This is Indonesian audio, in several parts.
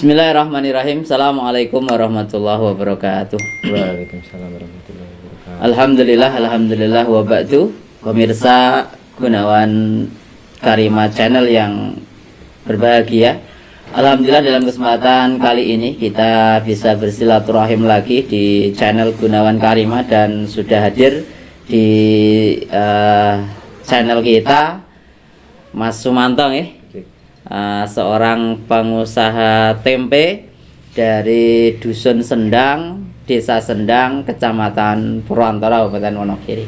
Bismillahirrahmanirrahim. Assalamualaikum warahmatullahi wabarakatuh. Waalaikumsalam warahmatullahi wabarakatuh. Alhamdulillah wa ba'du. Pemirsa Gunawan Karimah Channel yang berbahagia, alhamdulillah dalam kesempatan kali ini kita bisa bersilaturahim lagi di channel Gunawan Karimah dan sudah hadir di channel kita Mas Sumanto seorang pengusaha tempe dari Dusun Sendang, Desa Sendang, Kecamatan Purwantara, Kabupaten Wonogiri.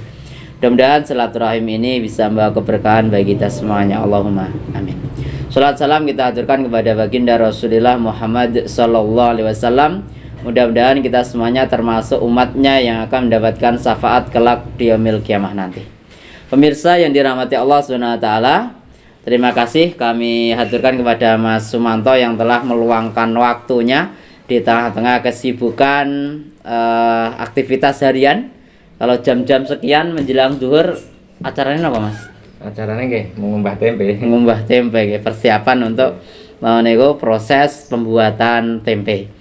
Mudah-mudahan silaturahim ini bisa membawa keberkahan bagi kita semuanya. Allahumma amin. Salat salam kita aturkan kepada baginda Rasulullah Muhammad sallallahu alaihi wasallam. Mudah-mudahan kita semuanya termasuk umatnya yang akan mendapatkan syafaat kelak di yaumil kiamah nanti. Pemirsa yang dirahmati Allah Subhanahu wa taala, terima kasih kami haturkan kepada Mas Sumanto yang telah meluangkan waktunya di tengah-tengah kesibukan aktivitas harian. Kalau jam-jam sekian menjelang zuhur, acaranya apa Mas? Acaranya nggih mengumbah tempe. Mengumbah tempe, persiapan untuk proses pembuatan tempe.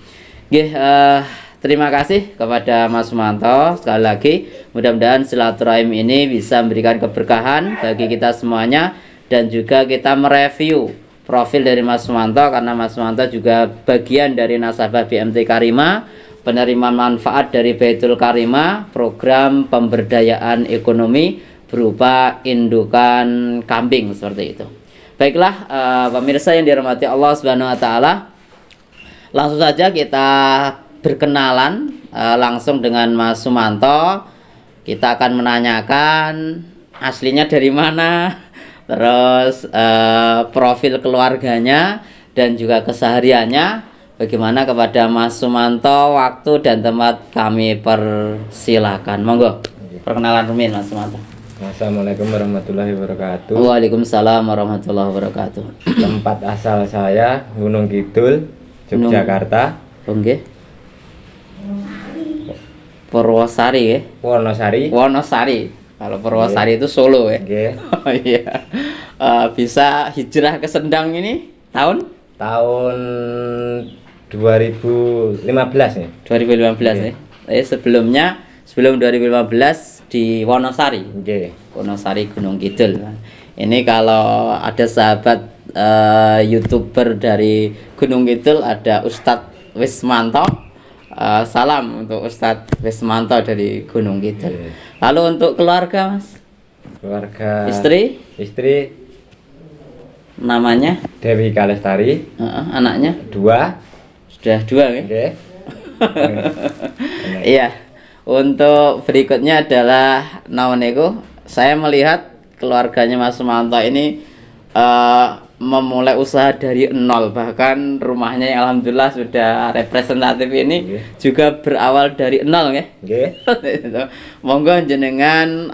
Terima kasih kepada Mas Sumanto sekali lagi. Mudah-mudahan silaturahim ini bisa memberikan keberkahan bagi kita semuanya. Dan juga kita mereview profil dari Mas Sumanto, karena Mas Sumanto juga bagian dari nasabah BMT Karimah, penerima manfaat dari Baitul Karimah, program pemberdayaan ekonomi berupa indukan kambing seperti itu. Baiklah pemirsa yang dirahmati Allah Subhanahu wa taala, langsung saja kita berkenalan langsung dengan Mas Sumanto. Kita akan menanyakan aslinya dari mana, terus profil keluarganya dan juga kesehariannya bagaimana. Kepada Mas Sumanto, waktu dan tempat kami persilakan. Monggo perkenalan rumiyin Mas Sumanto. Assalamualaikum warahmatullahi wabarakatuh. Waalaikumsalam warahmatullahi wabarakatuh. Tempat asal saya Gunung Kidul, Yogyakarta. Nggih. Purwosari ya? Wonosari. Kalau Purwosari itu Solo ya. Oh iya. Bisa hijrah ke Sendang ini tahun 2015 ya. 2015 ya. Sebelum 2015 di Wonosari. Wonosari Gunung Kidul. Ini kalau ada sahabat YouTuber dari Gunung Kidul, ada Ustadz Wismanto. Salam untuk Ustadz Wismanto dari Gunung Kidul. Lalu untuk keluarga Mas? Keluarga Istri namanya Dewi Kalestari. Anaknya 2. Sudah 2 ya? Iya. Untuk berikutnya adalah naoneko, saya melihat keluarganya Mas Sumanto ini memulai usaha dari nol, bahkan rumahnya yang alhamdulillah sudah representatif ini juga berawal dari nol ya. Monggo jenengan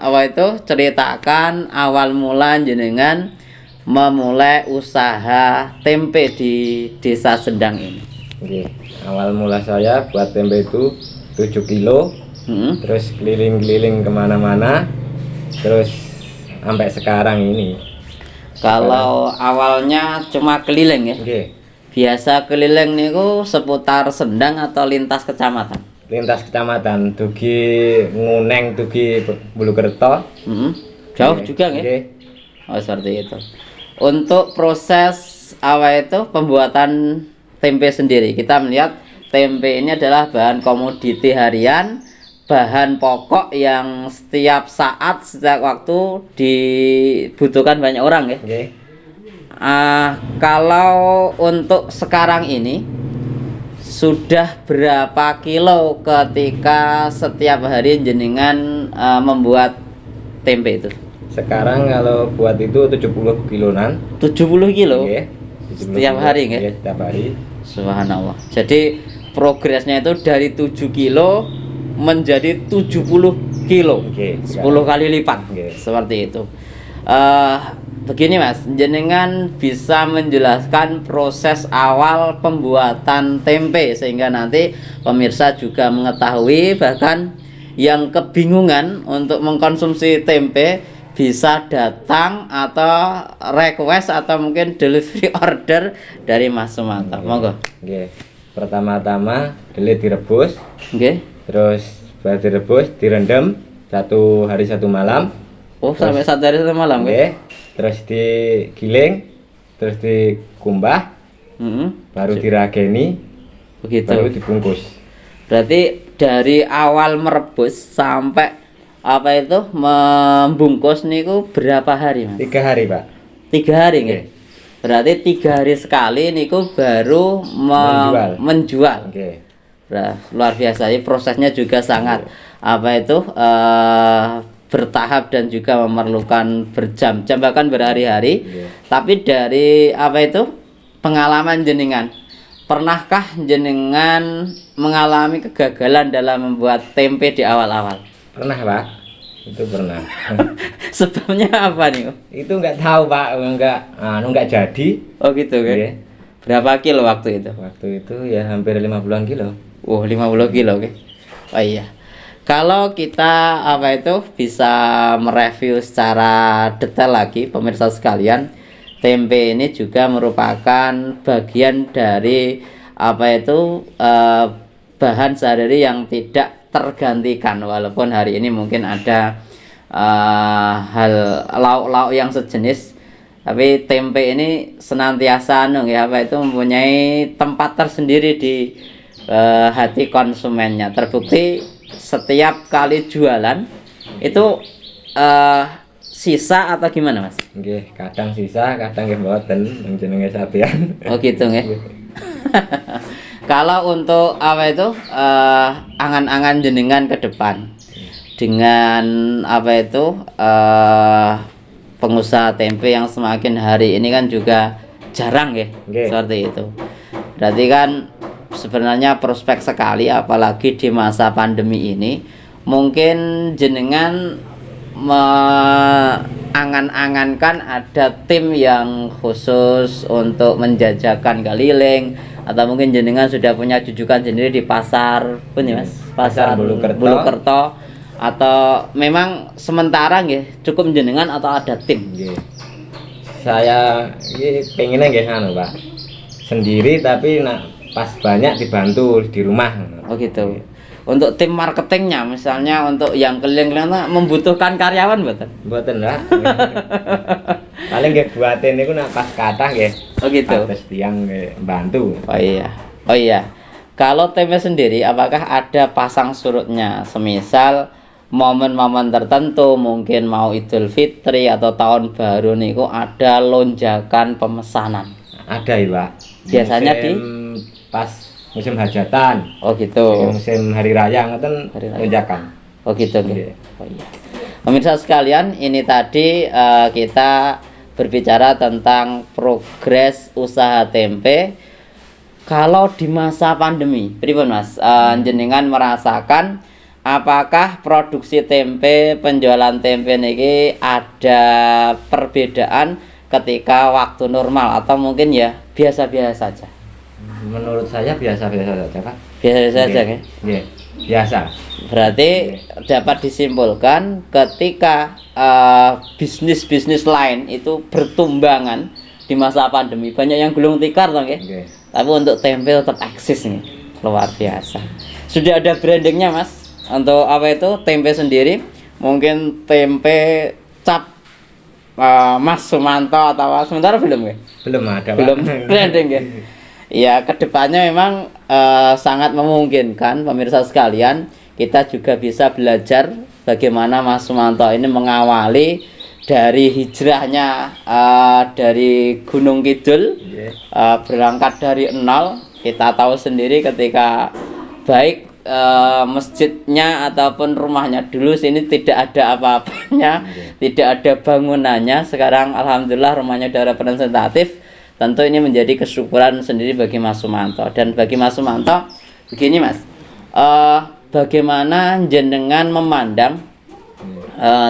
ceritakan awal mula jenengan memulai usaha tempe di Desa Sendang ini. Awal mula saya buat tempe itu 7 kilo, terus keliling-keliling kemana-mana, terus sampai sekarang ini. Kalau awalnya cuma keliling ya? Biasa keliling niku seputar Sendang atau lintas kecamatan? Lintas kecamatan, dugi Nguneng, dugi Bulukerto. Jauh juga ya? Oh seperti itu. Untuk proses awal itu pembuatan tempe sendiri, kita melihat tempe ini adalah bahan komoditi harian, bahan pokok yang setiap saat, setiap waktu dibutuhkan banyak orang ya. Kalau untuk sekarang ini sudah berapa kilo ketika setiap hari jenengan membuat tempe itu? Sekarang kalau buat itu 70 kiloan. 70 kilo? Setiap hari ya? Setiap hari. Subhanallah. Jadi progresnya itu dari 7 kilo menjadi 70 kilo, 10 kali lipat, seperti itu. Begini Mas, jenengan bisa menjelaskan proses awal pembuatan tempe sehingga nanti pemirsa juga mengetahui, bahkan yang kebingungan untuk mengkonsumsi tempe bisa datang atau request atau mungkin delivery order dari Mas Sumanto. Monggo. Nggih. Pertama-tama delit direbus. Nggih. Terus baru direbus, direndam 1 hari 1 malam. Oh, sampai 1 hari 1 malam nggih. Nggih. Terus digiling, terus dikumbah, baru dirageni, begitu. baru dibungkus. Berarti dari awal merebus sampai apa itu membungkus niku berapa hari, Mas? 3 hari, Pak. 3 hari nggih. Berarti 3 hari sekali niku baru menjual. Oke. Luar biasa. Ini prosesnya juga sangat apa itu bertahap dan juga memerlukan berjam-jam bahkan berhari-hari. Tapi dari apa itu pengalaman jenengan, pernahkah jenengan mengalami kegagalan dalam membuat tempe di awal-awal? Pernah, Pak. Itu pernah. Sebabnya apa nih? Itu nggak tahu, Pak. Nggak jadi. Oh gitu kan? Iya. Berapa kilo waktu itu? Waktu itu ya hampir 50-an kilo. 50 kilo, oke. Oh iya. Kalau kita apa itu bisa mereview secara detail lagi, pemirsa sekalian, tempe ini juga merupakan bagian dari apa itu bahan sehari-hari yang tidak tergantikan, walaupun hari ini mungkin ada hal lauk-lauk yang sejenis, tapi tempe ini senantiasa apa itu mempunyai tempat tersendiri di hati konsumennya. Terbukti setiap kali jualan itu sisa atau gimana, Mas? Nggih, kadang sisa, kadang nggih mboten, jenenge sapian. Oh gitu nggih. Kalau untuk apa itu angan-angan jenengan ke depan dengan apa itu pengusaha tempe yang semakin hari ini kan juga jarang ya, seperti itu. Berarti kan sebenarnya prospek sekali, apalagi di masa pandemi ini. Mungkin jenengan mengangan-angankan ada tim yang khusus untuk menjajakan keliling, atau mungkin jenengan sudah punya jujukan sendiri di pasar pun ya, Mas? Pasar Bulukerto, atau memang sementara nggih cukup jenengan atau ada tim? Nggih. Saya pengennya nggih Pak. Sendiri tapi pas banyak dibantu di rumah. Oh gitu. Untuk tim marketingnya misalnya untuk yang keliling-keliling membutuhkan karyawan mboten? Mboten lah. Paling nggih buatin niku pas kathah nggih. Oh gitu. Terus tiang bantu. Oh iya. Oh iya. Kalau tempe sendiri apakah ada pasang surutnya? Semisal momen-momen tertentu, mungkin mau Idul Fitri atau tahun baru niku ada lonjakan pemesanan. Ada ya, Pak. Biasanya musim, pas musim hajatan. Oh gitu. Musim hari raya ngoten lonjakan. Oh gitu. Okay. Oh iya. Pemirsa sekalian, ini tadi kita berbicara tentang progres usaha tempe. Kalau di masa pandemi, pripun Mas? Jenengan merasakan apakah produksi tempe, penjualan tempe niki ada perbedaan ketika waktu normal atau mungkin ya biasa-biasa saja? Menurut saya biasa-biasa saja, Pak. Biasa-biasa saja, ya? Iya, biasa. Berarti dapat disimpulkan ketika bisnis-bisnis lain itu bertumbangan di masa pandemi, banyak yang gulung tikar toh, nggih. Tapi untuk tempe tetap eksis nih, luar biasa. Sudah ada brandingnya, Mas? Untuk apa itu tempe sendiri? Mungkin tempe cap Mas Sumanto atau sementara belum ya? Belum ada, belum Pak. Branding ya. Ya, kedepannya memang sangat memungkinkan pemirsa sekalian, kita juga bisa belajar bagaimana Mas Sumanto ini mengawali dari hijrahnya dari Gunung Kidul, berangkat dari nol. Kita tahu sendiri ketika baik masjidnya ataupun rumahnya dulu sini tidak ada apa-apanya, tidak ada bangunannya. Sekarang alhamdulillah rumahnya sudah representatif. Tentu ini menjadi kesyukuran sendiri bagi Mas Sumanto. Dan bagi Mas Sumanto begini, Mas, bagaimana jenengan memandang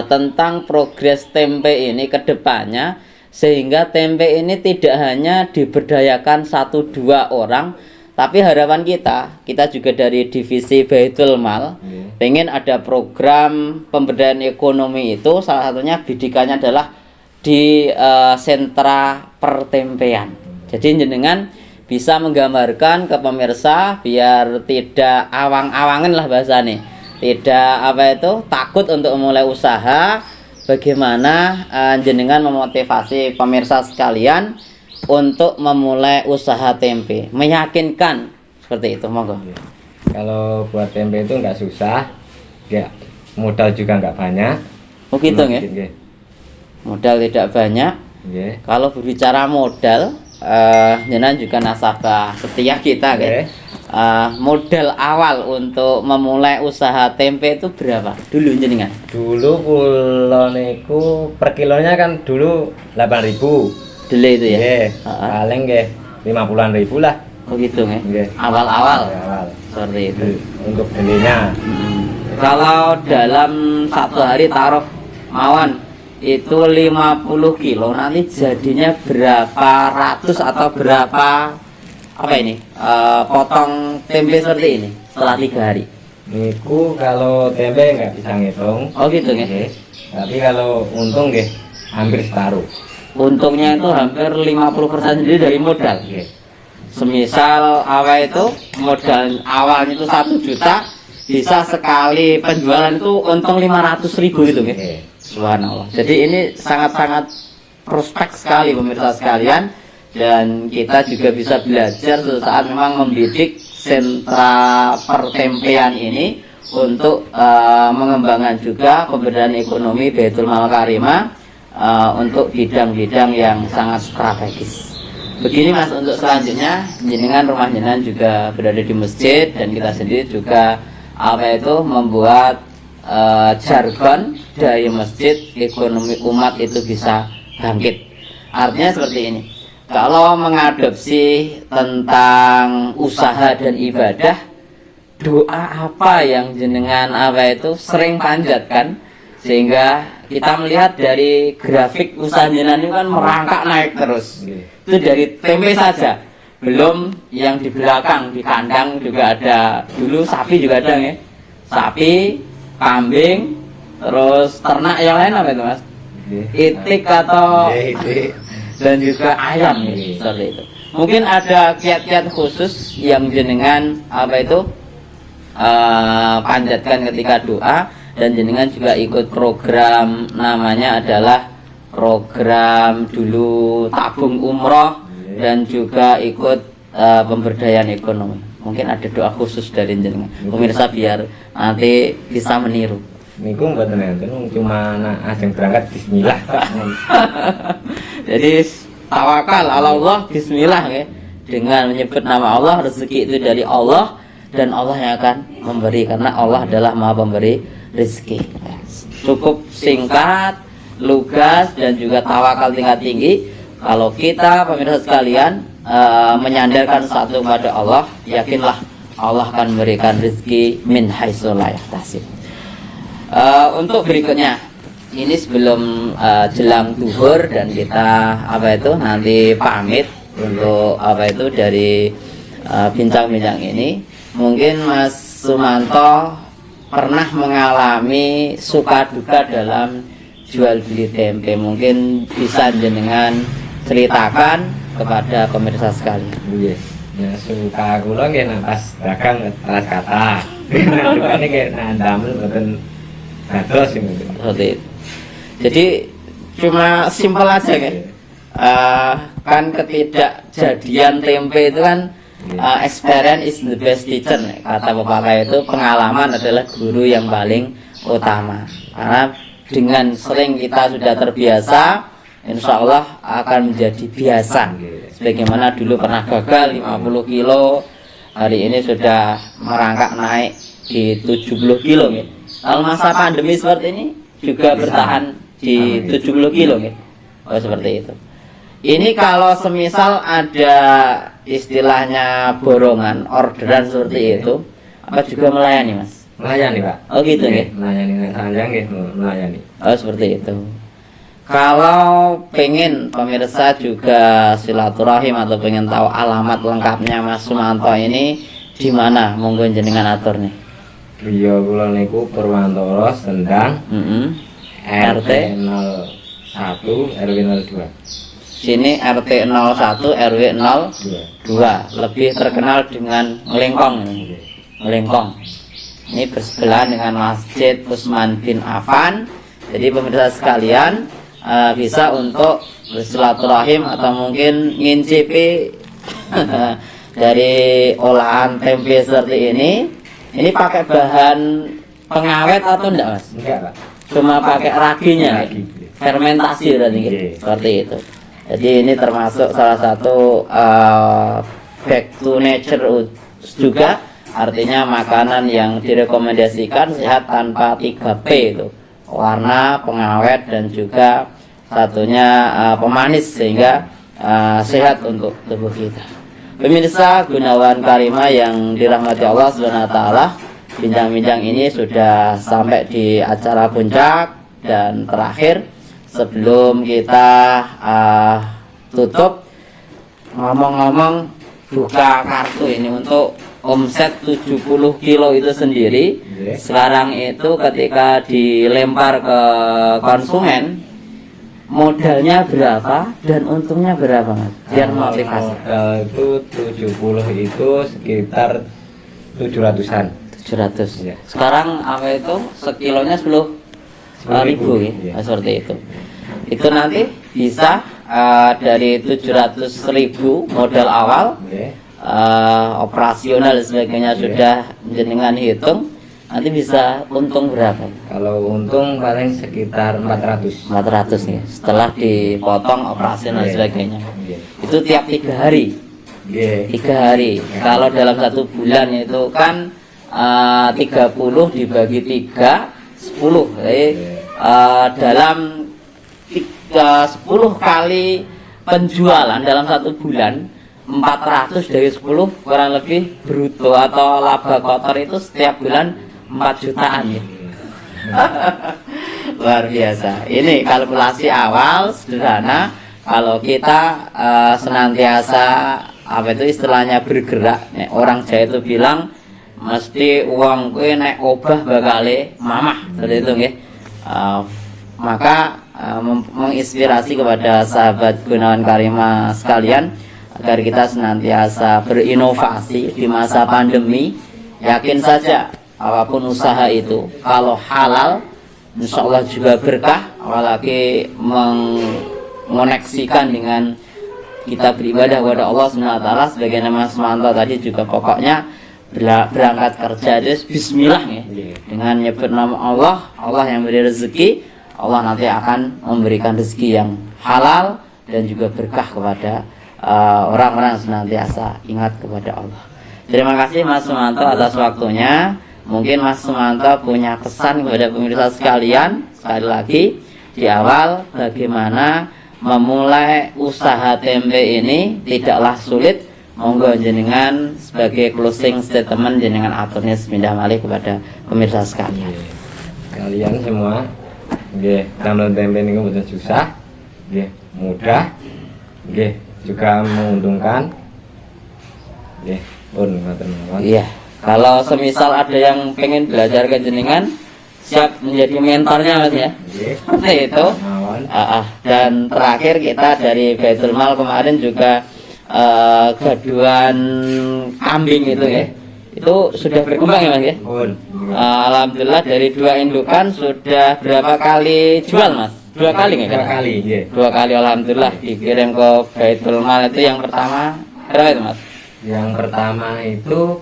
tentang progres tempe ini ke depannya, sehingga tempe ini tidak hanya diberdayakan 1-2 orang, Tapi harapan kita juga dari divisi Baitul Mal pengen ada program pemberdayaan ekonomi itu, salah satunya bidikannya adalah di sentra pertempean. Jadi jenengan bisa menggambarkan ke pemirsa biar tidak awang-awangan lah bahasanya, tidak takut untuk memulai usaha. Bagaimana jenengan memotivasi pemirsa sekalian untuk memulai usaha tempe, meyakinkan seperti itu, monggo. Kalau buat tempe itu nggak susah, ya modal juga nggak banyak. Oh gitu ya? Modal tidak banyak. Kalau berbicara modal, jenengan juga nasabah setia kita, modal awal untuk memulai usaha tempe itu berapa dulu jenengan? Dulu kula niku per kilonya kan dulu 8.000. Dulu itu ya? Paling nggih 50-an ribu lah. Oh gitu nggih. Awal-awal. Seperti itu. Untuk belinya. Kalau dalam satu hari taruh mawon itu 50 kilo, nanti jadinya berapa ratus atau berapa potong tempe seperti ini setelah 3 hari? Niku kalau tempe nggak bisa ngitung. Oh gitu nggih. Tapi kalau untung nggih hampir separuh. Untungnya itu hampir 50% sendiri dari modal. Semisal modal awalnya itu 1 juta, bisa sekali penjualan itu untung 500.000 gitu nggih. Subhanallah. Jadi ini sangat-sangat prospek sekali pemirsa sekalian, dan kita juga bisa belajar suatu saat memang membidik sentra pertempean ini untuk mengembangkan juga pemberdayaan ekonomi Baitul Mal Karimah untuk bidang-bidang yang sangat strategis. Begini Mas, untuk selanjutnya jenengan rumah jenengan juga berada di masjid, dan kita sendiri juga membuat jargon dari masjid ekonomi umat itu bisa bangkit. Artinya seperti ini. Kalau mengadopsi tentang usaha dan ibadah, doa apa yang jenengan sering panjatkan sehingga kita melihat dari grafik usaha jenengan itu kan merangkak naik terus. Itu dari tempe saja, belum yang di belakang di kandang juga ada, dulu sapi juga ada ya, sapi, kambing, terus ternak yang lain apa itu Mas? Itik atau dan juga ayam seperti itu. Mungkin ada kiat-kiat khusus yang jenengan panjatkan ketika doa, dan jenengan juga ikut program namanya adalah program dulu tabung umroh, dan juga ikut pemberdayaan ekonomi. Mungkin ada doa khusus dari jenengan pemirsa biar nanti bisa meniru. Niku mboten enten, cuma ajeng berangkat bismillah. Jadi tawakal ala Allah, bismillah ya. Dengan menyebut nama Allah, rezeki itu dari Allah, dan Allah yang akan memberi, karena Allah adalah Maha Pemberi rezeki. Cukup singkat, lugas, dan juga tawakal tingkat tinggi. Kalau kita pemirsa sekalian menyandarkan satu kepada Allah, yakinlah Allah akan memberikan rezeki min haitsu la yahtasib. Untuk berikutnya, ini sebelum jelang zuhur, dan kita nanti pamit untuk dari bincang-bincang ini. Mungkin Mas Sumanto pernah mengalami suka duka dalam jual beli tempe, mungkin bisa jenengan ceritakan kepada pemirsa sekalian. Ya suka kula nggih pas dagang alas kata. Dukane nggih ndamel mboten dados seperti itu. Jadi cuma simpel aja kan. Kan ketidakjadian tempe itu kan experience is the best teacher, kata pepatah itu. Pengalaman adalah guru yang paling utama, karena dengan sering kita sudah terbiasa, insya Allah akan menjadi biasa. Sebagaimana dulu pernah gagal 50 kilo, hari ini sudah merangkak naik di 70 kilo. Kalau masa pandemi seperti ini juga bertahan di 70 kilo. Oh, seperti itu. Ini kalau semisal ada istilahnya borongan, orderan seperti itu, apa juga melayani Mas? Melayani Pak. Oh gitu nggih. Melayani sanjang nggih, melayani. Oh seperti itu. Kalau pengen pemirsa juga silaturahim atau pengen tahu alamat lengkapnya Mas Sumanto ini di mana? Monggo jenengan atur nih. Iya, kula niku Purwantoro Sendang. RT 01 RW 02. Sini RT 01 RW 02. Lebih terkenal dengan Ngelengkong ini. Ngelengkong. Ini bersebelahan dengan Masjid Utsman bin Affan. Jadi pemirsa sekalian bisa untuk bersilaturahim atau mungkin ngincipi dari olahan tempe seperti ini. Ini pakai bahan pengawet atau enggak, Mas? Enggak, Pak. Cuma pakai raginya, fermentasi berarti seperti itu. Jadi ini termasuk salah satu back to nature juga, artinya makanan yang direkomendasikan sehat tanpa 3P itu. Warna, pengawet, dan juga satunya pemanis sehingga sehat untuk tubuh kita. Pemirsa Gunawan Karimah yang dirahmati Allah Subhanahu wa taala, bincang-bincang ini sudah sampai di acara puncak dan terakhir. Sebelum kita tutup, ngomong-ngomong buka kartu ini untuk omset 70 kilo itu sendiri. Sekarang itu ketika dilempar ke konsumen, modalnya berapa dan untungnya berapa, Mas? Biar motivasi. Modal itu 70 itu sekitar 700-an. 700. Ya. Sekarang apa itu sekilonya 10.000 ya, seperti itu. Itu nanti bisa dari 700.000 modal awal, operasional sebagainya sudah jenengan hitung, nanti bisa untung berapa? Kalau untung paling sekitar 400 ya, setelah dipotong operasional sebagainya. Itu tiap 3 hari. 3 hari. Kalau dalam 1 bulan itu kan 30 dibagi 3 10. Jadi dalam 10 kali penjualan dalam 1 bulan, 400 dari 10 kurang lebih bruto atau laba kotor itu setiap bulan 4 jutaan ya. Luar biasa. Ini kalkulasi awal sederhana. Kalau kita senantiasa apa itu istilahnya bergerak, orang Jawa itu bilang mesti uang kue naik obah bakale mamah seperti itu nggih. Maka menginspirasi kepada sahabat Gunawan Karimah sekalian agar kita senantiasa berinovasi di masa pandemi. Yakin saja apapun usaha itu kalau halal insya Allah juga berkah, apalagi mengoneksikan dengan kita beribadah kepada Allah SWT. Sebagai nama Sumanto tadi juga pokoknya berangkat kerja itu bismillah ya. Dengan nyebut nama Allah, Allah yang beri rezeki, Allah nanti akan memberikan rezeki yang halal dan juga berkah kepada orang-orang yang senantiasa ingat kepada Allah. Terima kasih Mas Sumanto atas waktunya. Mungkin Mas Sumanto punya pesan kepada pemirsa sekalian. Sekali lagi di awal, bagaimana memulai usaha tempe ini tidaklah sulit. Monggo jenengan sebagai closing statement jenengan aturnya semindah malih kepada pemirsa sekalian. Kalian semua nggih, damel tempe niku mboten susah, nggih, mudah, nggih, juga menguntungkan. Nggih, pun ngoten mawon. Iya. Kalau semisal ada yang pengen belajar ke jenengan, siap menjadi mentornya Mas ya. Seperti itu. Dan terakhir kita dari Baitul Mal kemarin juga gaduhan kambing itu ya. Itu sudah berkembang ya Mas ya. Alhamdulillah dari 2 indukan sudah berapa kali jual Mas? 2 kali nggak? 2 kali, iya. 2 kali alhamdulillah dikirim ke Baitul Mal. Itu yang pertama berapa itu Mas? Yang pertama itu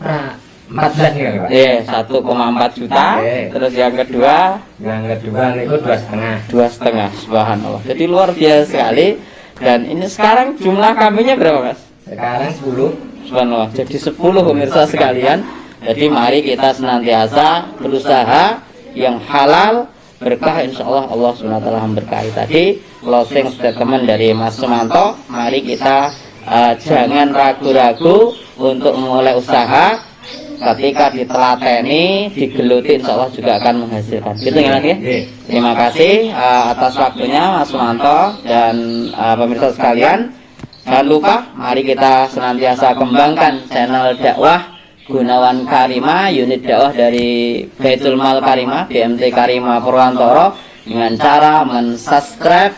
14 ya Pak? Iya, 1,4 juta. Terus yang kedua? Yang kedua itu 2,5. 2,5, subhanallah. Jadi luar biasa sekali. Dan ini sekarang jumlah kambingnya berapa Mas? Sekarang 10. Subhanallah. Jadi 10 pemirsa sekalian. Jadi mari kita senantiasa berusaha yang halal, berkah insya Allah Allah SWT memberkahi. Tadi closing statement dari Mas Sumanto. Mari kita jangan ragu-ragu untuk memulai usaha. ketika ditelateni, digeluti, insya Allah juga akan menghasilkan. Gitu ya lagi. Terima kasih atas waktunya Mas Sumanto dan pemirsa sekalian. Jangan lupa, mari kita senantiasa kembangkan channel dakwah Gunawan Karima, unit dakwah dari Baitul Mal Karima, BMT Karima Purwantoro, dengan cara mensubscribe,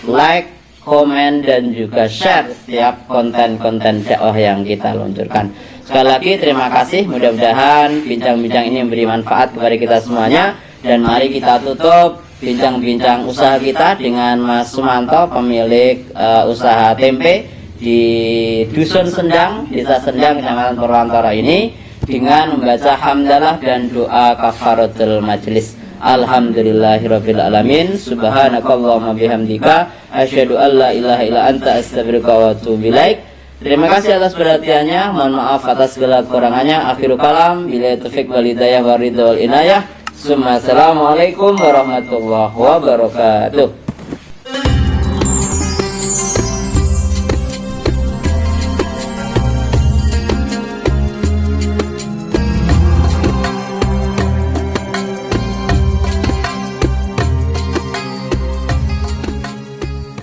like, komen, dan juga share setiap konten-konten dakwah yang kita luncurkan. Sekali lagi terima kasih, mudah-mudahan bincang-bincang ini memberi manfaat kepada kita semuanya. Dan mari kita tutup bincang-bincang usaha kita dengan Mas Sumanto, pemilik usaha tempe di Dusun Sendang, Desa Sendang, Kecamatan Purwantoro ini, dengan membaca hamdalah dan doa kafaratul majelis. Alhamdulillahirabbil alamin. Subhanakallahumma bihamdika asyhadu an la ilaha illa anta astaghfiruka wa atubu ilaik. Terima kasih atas perhatiannya. Mohon maaf atas segala kekurangannya. Akhirul kalam, billahi taufiq wal hidayah wa ridha wal inayah. Assalamualaikum warahmatullahi wabarakatuh.